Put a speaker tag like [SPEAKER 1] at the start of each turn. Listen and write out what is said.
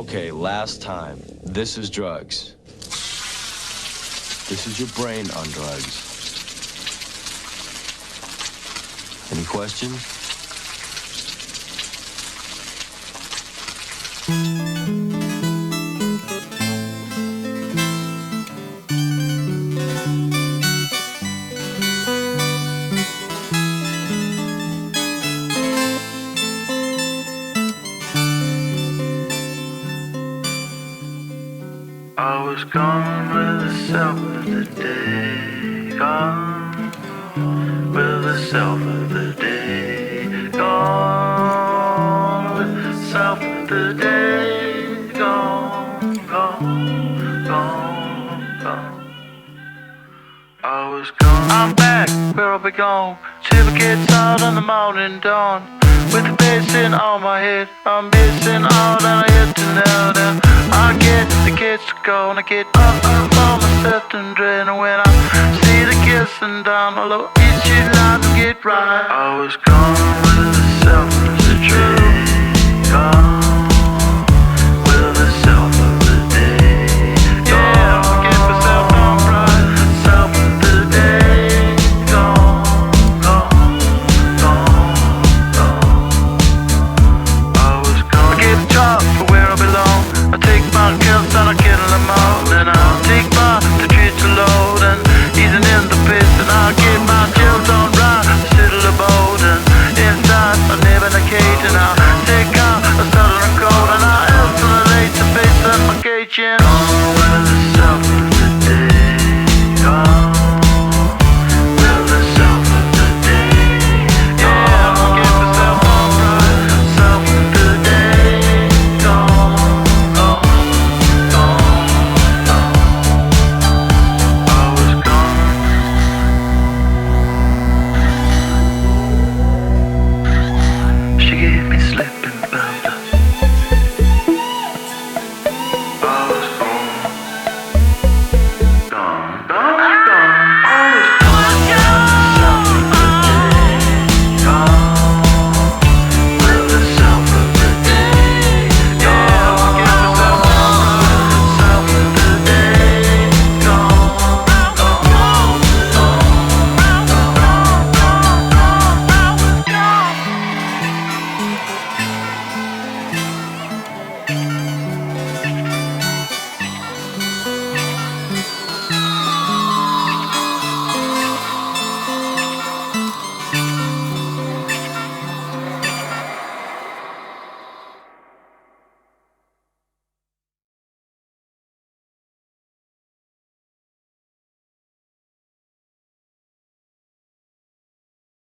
[SPEAKER 1] Okay, last time. This is drugs. This is your brain on drugs. Any questions?
[SPEAKER 2] I was gone with the self of the day, gone with the self of the day, gone with the self of the day, gone, gone, gone, gone. I was gone. I'm back where I belong. Shiver gets out on the morning dawn. With the basin on my head, I'm missing all that I hit to now. I get the kids to go and I get up on myself and drain. And when I see the kissing down, I'll eat you out and get right. I was gone with the self of the day, gone.